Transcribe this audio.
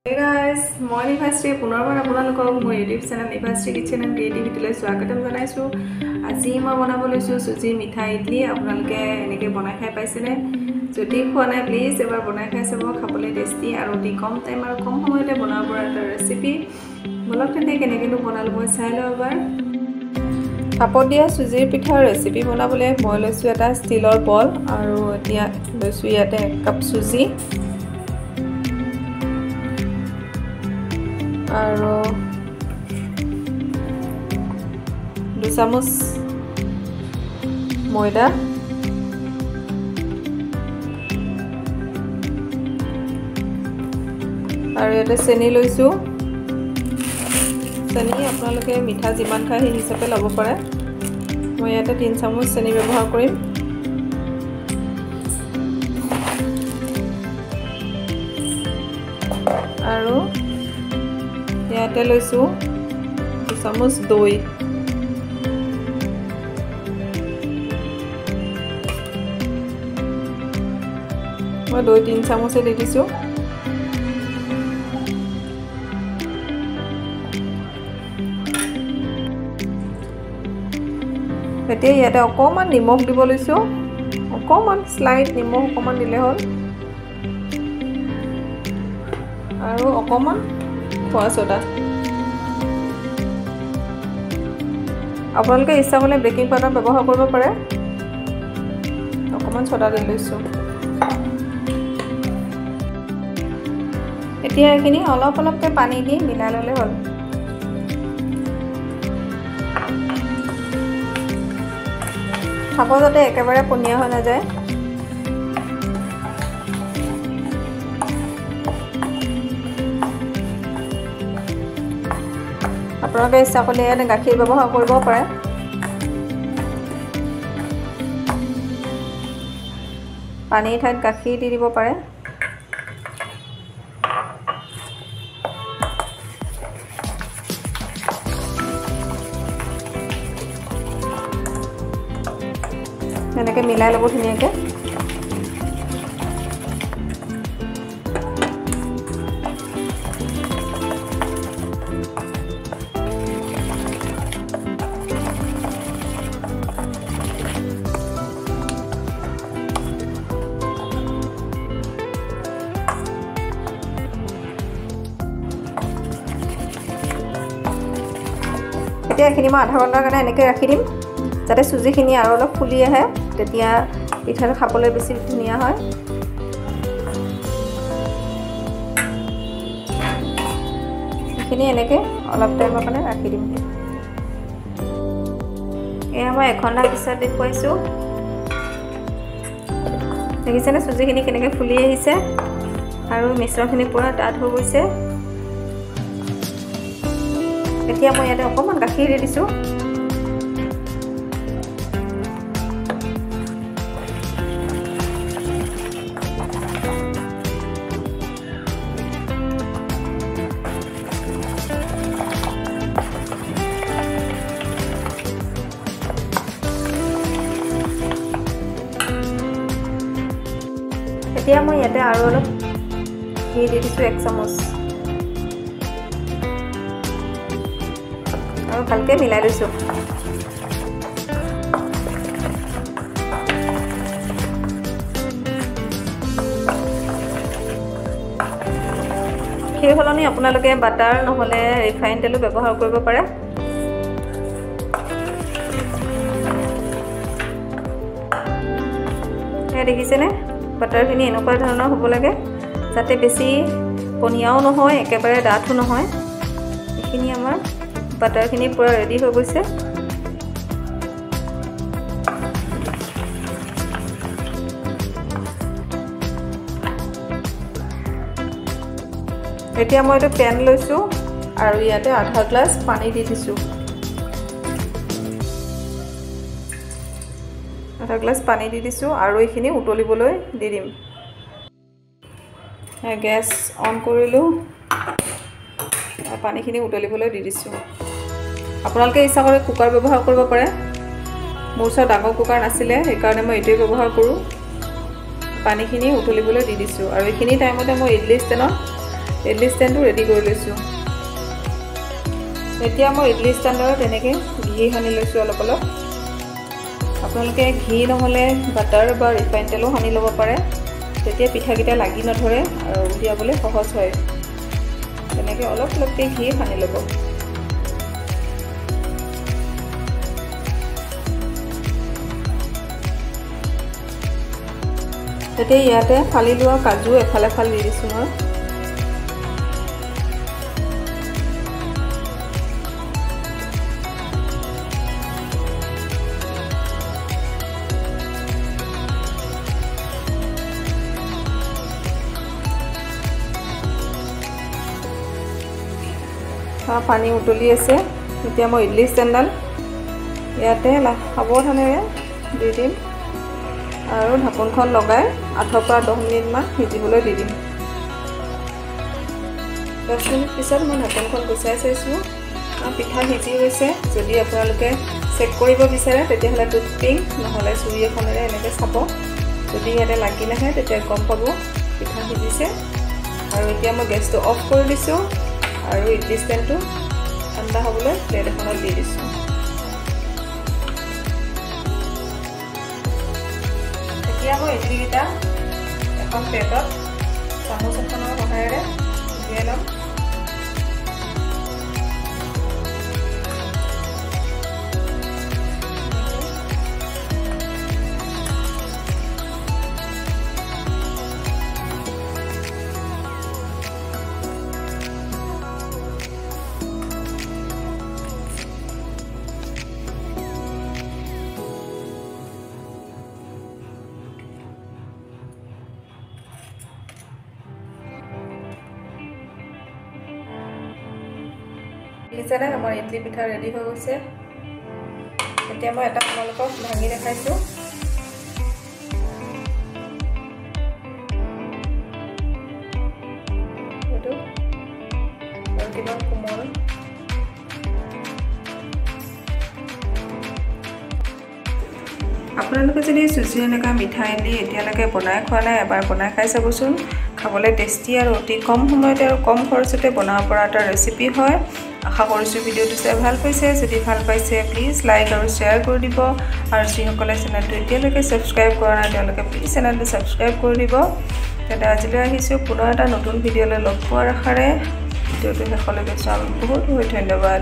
Hey guys, মই নিভাশ্ৰী পুনৰবাৰ আপোনালোকক মোৰ YouTube channel Nibhashree kitchen and ক্ৰিয়েটিভিটিলৈ স্বাগতম জনাইছোঁ। আজি মই বনাব লৈছোঁ চুজি মিঠা ইডলি। আপোনালোকে এনেকৈ বনাই খাই পাইছেনে? যদি খোৱা নাই প্লিজ এবাৰ বনাই খাই চাব। খাবলৈ টেষ্টি আৰু অতি কম টাইম আৰু কম সময়তে বনাব পৰা এটা ৰেচিপি। বলক তেন্তে কেনেকৈনো বনালোঁ মই চাই লওঁ এবাৰ। ভাপত দিয়া চুজিৰ পিঠাৰ ৰেচিপি বনাবলৈ মই লৈছোঁ এটা ষ্টীলৰ বল আৰু এতিয়া লৈছোঁ ইয়াতে 1 কাপ চুজি আৰু 2 চামুচ ময়দা আৰু এটা চেনি লৈছোঁ। চেনি আপোনালোকে মিঠা যিমান খায় সেই হিচাপে ল'ব পাৰে। মই ইয়াতে 3 চামুচ চেনি ব্যৱহাৰ কৰিম। আৰু ইয়াতে লৈছোঁ 2 চামুচ দৈ। মই দৈ 3 চামুচে দি দিছোঁ। এতিয়া ইয়াতে অকণমান নিমখ দিব লৈছোঁ। অকণমান স্লাইড নিমখ অকণমান দিলে হ'ল আৰু অকণমান খোৱা ছ'ডা। আপোনালোকে ইচ্ছা কৰিলে বেকিং পাউডাৰ ব্যৱহাৰ কৰিব পাৰে। অকণমান ছ'ডা দি লৈছোঁ। এতিয়া এইখিনি অলপ অলপকৈ পানী দি মিলাই ল'লে হ'ল। খাব যাতে একেবাৰে পনীয়া হৈ নাযায়। আপোনালোকে ইচ্ছা কৰিলে ইয়াতে গাখীৰ ব্যৱহাৰ কৰিব পাৰে। পানীৰ ঠাইত গাখীৰ দি দিব পাৰে। এনেকৈ মিলাই ল'ব ধুনীয়াকৈ। এতিয়া এইখিনি মই আধা ঘণ্টাৰ কাৰণে এনেকৈ ৰাখি দিম যাতে চুজিখিনি আৰু অলপ ফুলি আহে। তেতিয়া পিঠাটো খাবলৈ বেছি ধুনীয়া হয়। এইখিনি এনেকৈ অলপ টাইমৰ কাৰণে ৰাখি দিম। এয়া মই 1 ঘণ্টাৰ পিছত দেখুৱাইছোঁ। দেখিছেনে চুজিখিনি কেনেকৈ ফুলি আহিছে আৰু মিশ্ৰণখিনি পূৰা ডাঠ হৈ গৈছে। এতিয়া মই ইয়াতে অকণমান গাখীৰ দি দিছোঁ। এতিয়া মই ইয়াতে আৰু অলপ ঘি দি দিছোঁ 1 চামুচ আৰু ভালকৈ মিলাই লৈছোঁ। সেই সলনি আপোনালোকে বাটাৰ নহ'লে ৰিফাইন তেলো ব্যৱহাৰ কৰিব পাৰে। এয়া দেখিছেনে বাটাৰখিনি এনেকুৱা ধৰণৰ হ'ব লাগে যাতে বেছি পনীয়াও নহয় একেবাৰে ডাঠো নহয়। এইখিনি আমাৰ বাটাৰখিনি পূৰা ৰেডি হৈ গৈছে। এতিয়া মই এইটো পেন লৈছোঁ আৰু ইয়াতে আধা গ্লাছ পানী দি দিছোঁ। আধা গ্লাছ পানী দি দিছোঁ আৰু এইখিনি উতলিবলৈ দি দিম। গেছ অন কৰিলোঁ আৰু পানীখিনি উতলিবলৈ দি দিছোঁ। আপোনালোকে ইচ্ছা কৰি কুকাৰ ব্যৱহাৰ কৰিব পাৰে। মোৰ ওচৰত ডাঙৰ কুকাৰ নাছিলে সেইকাৰণে মই এইটোৱে ব্যৱহাৰ কৰোঁ। পানীখিনি উতলিবলৈ দি দিছোঁ আৰু এইখিনি টাইমতে মই ইডলি ষ্টেণ্ডত ইডলি ষ্টেণ্ডটো ৰেডি কৰি লৈছোঁ এতিয়া মই ইডলি ষ্টেণ্ডত এনেকৈ ঘি সানি লৈছোঁ অলপ অলপ আপোনালোকে ঘি নহ'লে বাটাৰ বা ৰিফাইন তেলো সানি ল'ব পাৰে তেতিয়া পিঠাকেইটা লাগি নধৰে আৰু উলিয়াবলৈ সহজ হয় তেনেকৈ অলপ অলপকৈ ঘি সানি ল'ব তেতিয়া ইয়াতে ফালি লোৱা কাজু এফাল এফাল দি দিছোঁ মই পানী উতলি আছে এতিয়া মই ইডলি ষ্টেণ্ডডাল ইয়াতে সাৱধানেৰে দি দিম আৰু ঢাকনখন লগাই 8 পৰা 10 মিনিটমান সিজিবলৈ দি দিম 10 মিনিট পিছত মই ঢাকনখন গুচাই চাইছোঁ পিঠা সিজি গৈছে যদি আপোনালোকে চেক কৰিব বিচাৰে তেতিয়াহ'লে টুথপিক নহ'লে চুৰি এখনেৰে এনেকৈ চাব যদি ইয়াতে লাগি নাহে তেতিয়া গম পাব পিঠা সিজিছে আৰু এতিয়া মই গেছটো অফ কৰি দিছোঁ আৰু ইডলি ষ্টেণ্ডটো ঠাণ্ডা হ'বলৈ প্লেট এখনত দি দিছোঁ এতিয়া মই ইডলিকেইটা এখন প্লেটত চামুচ এখনৰ সহায়েৰে উলিয়াই ল'ম দেখিছেনে আমাৰ ইডলি পিঠা ৰেডি হৈ গৈছে এতিয়া মই এটা আপোনালোকক ভাঙি দেখাইছোঁ এইটো আৰু কিমান কোমল আপোনালোকে যদি চুজি এনেকুৱা মিঠাই দি এতিয়ালৈকে বনাই খোৱা নাই এবাৰ বনাই খাই চাবচোন খাবলৈ টেষ্টি আৰু অতি কম সময়তে আৰু কম খৰচতে বনাব পৰা এটা ৰেচিপি হয় আশা কৰিছোঁ ভিডিঅ'টো চাই ভাল পাইছে যদি ভাল পাইছে প্লিজ লাইক আৰু শ্বেয়াৰ কৰি দিব আৰু যিসকলে চেনেলটো এতিয়ালৈকে ছাবস্ক্ৰাইব কৰা নাই তেওঁলোকে প্লিজ চেনেলটো ছাবস্ক্ৰাইব কৰি দিব তেতিয়া আজিলৈ আহিছোঁ পুনৰ এটা নতুন ভিডিঅ'লৈ লগ পোৱাৰ আশাৰে ভিডিঅ'টো শেষলৈকে চাওক বহুত বহুত ধন্যবাদ